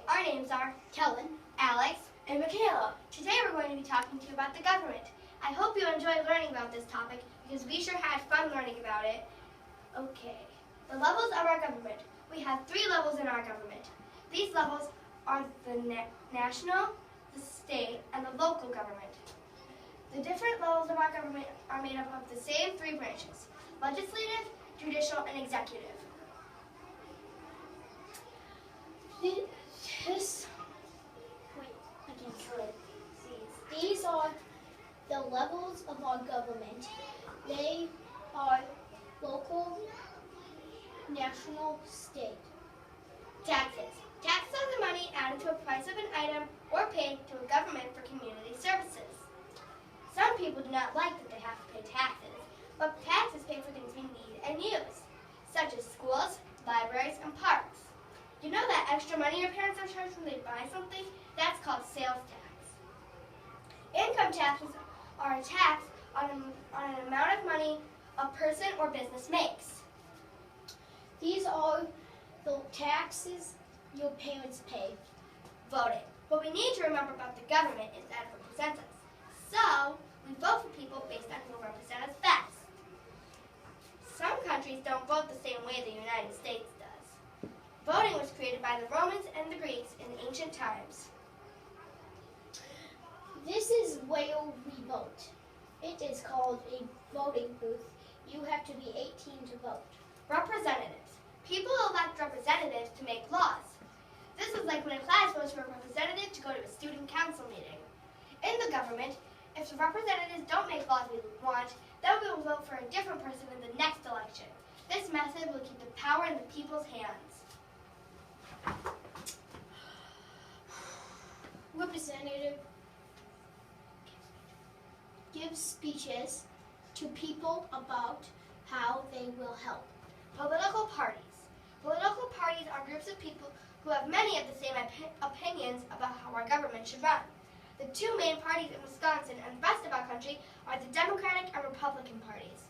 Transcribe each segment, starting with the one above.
Our names are Kellen, Alex and Michaela. Today we're going to be talking to you about the government. I hope you enjoy learning about this topic because we sure had fun learning about it. Okay, the levels of our government. We have 3 levels in our government. These levels are the national, the state, and the local government. The different levels of our government are made up of the same 3 branches: legislative, judicial, and executive. These are the levels of our government. They are local, national, state. Taxes. Taxes are the money added to a price of an item or paid to a government for community services. Some people do not like that they have to pay taxes, but taxes pay for things we need and use, such as schools, libraries, and parks. You know that extra money your parents are charged when they buy something? That's called sales tax. Income taxes are a tax on an amount of money a person or business makes. These are the taxes your parents pay. Voting. What we need to remember about the government is that it represents us. So, we vote for people based on who represent us best. Some countries don't vote the same way the United States does. Voting was created by the Romans and the Greeks in ancient times. This is where we vote. It is called a voting booth. You have to be 18 to vote. Representatives. People elect representatives to make laws. This is like when a class votes for a representative to go to a student council meeting. In the government, if the representatives don't make laws we want, then we will vote for a different person in the next election. This method will keep the power in the people's hands. Representative gives speeches to people about how they will help. Political parties. Political parties are groups of people who have many of the same opinions about how our government should run. The 2 main parties in Wisconsin and the rest of our country are the Democratic and Republican parties.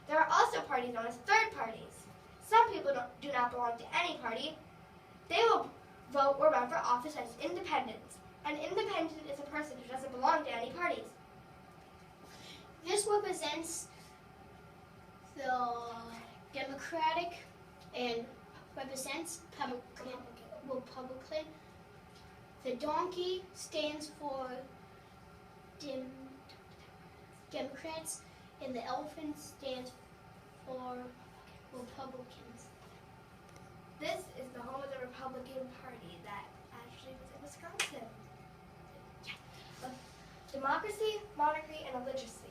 There are also parties known as third parties. Some people do not belong to any party. They will vote or run for office as independents. An independent is a person who doesn't belong to any parties. This represents the Democratic and represents Republican. The donkey stands for Democrats, and the elephant stands for Republicans. This is the home of the Republican Party that actually was in Wisconsin. Democracy, monarchy, and a legislature.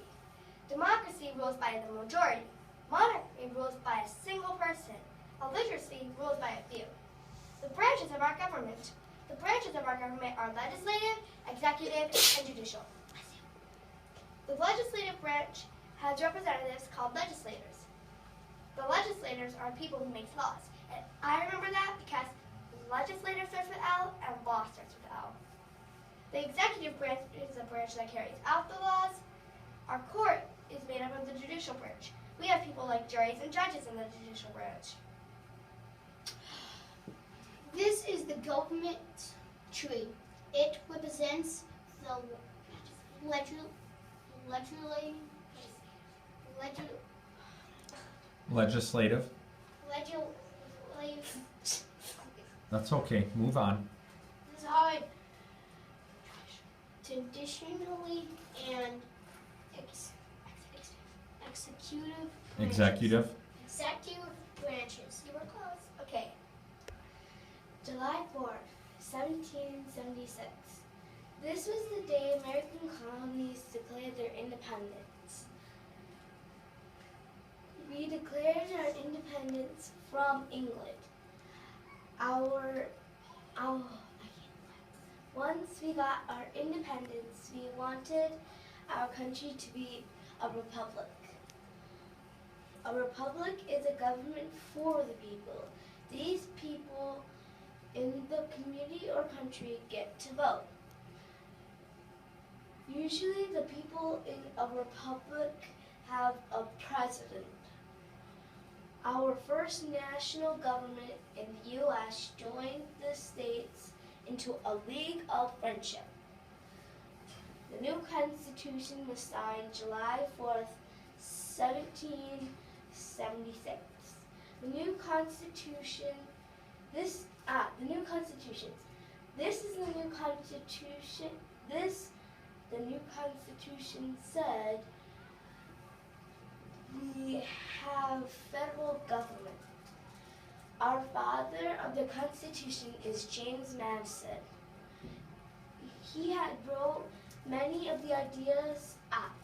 Democracy rules by the majority. Monarchy rules by a single person. A legislature rules by a few. The branches of our government. The branches of our government are legislative, executive, and judicial. The legislative branch has representatives called legislators. The legislators are people who make laws. And I remember that because legislator starts with L and law starts with L. The executive branch is the branch that carries out the laws. Our court is made up of the judicial branch. We have people like juries and judges in the judicial branch. This is the government tree. It represents the Legislative. legislative. That's okay. Move on. This is hard. Traditionally and executive branches. You were close. Okay. July 4th, 1776. This was the day American colonies declared their independence. We declared our independence from England. Once we got our independence, we wanted our country to be a republic. A republic is a government for the people. These people in the community or country get to vote. Usually the people in a republic have a president. Our first national government in the U.S. joined the states into a league of friendship. The new Constitution was signed July 4th, 1776. The new Constitution, the new Constitution. This is the new Constitution. The new Constitution said we have federal government. Our father of the Constitution is James Madison. He had wrote many of the ideas.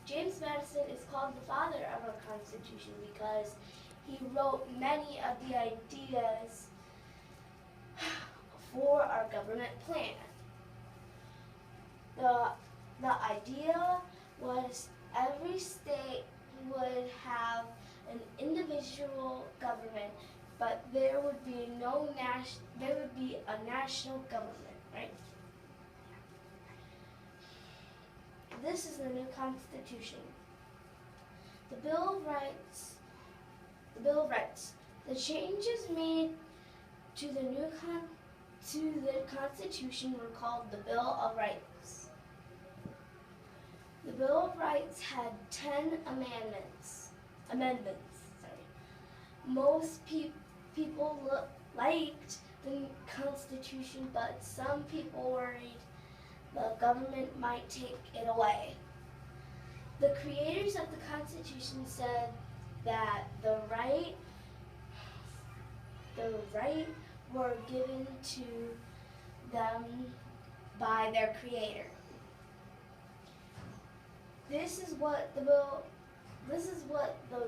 James Madison is called the father of our Constitution because he wrote many of the ideas for our government plan. The idea was every state would have an individual government, but there would be a national government, right? This is the new Constitution. The Bill of Rights. The changes made to the Constitution were called the Bill of Rights. The Bill of Rights had 10 amendments. Most people liked the Constitution, but some people worried the government might take it away. The creators of the Constitution said that the right were given to them by their creator. This is what the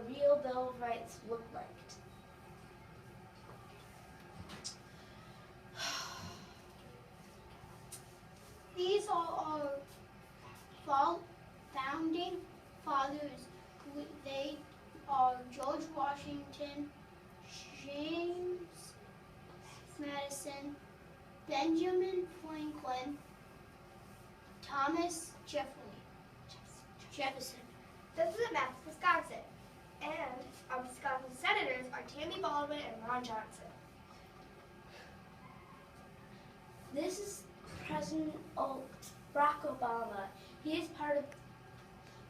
real Bill of Rights looked like. These are our founding fathers. They are George Washington, James Madison, Benjamin Franklin, Thomas Jefferson. This is a map of Wisconsin, and our Wisconsin senators are Tammy Baldwin and Ron Johnson. This is President Barack Obama. He is part of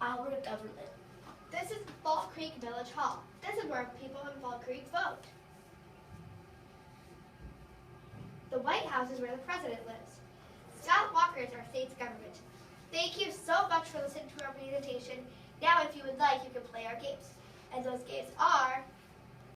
our government. This is Fall Creek Village Hall. This is where people in Fall Creek vote. The White House is where the president lives. Scott Walker is our state's government. Thank you so much for listening to our presentation. Now, if you would like, you can play our games. And those games are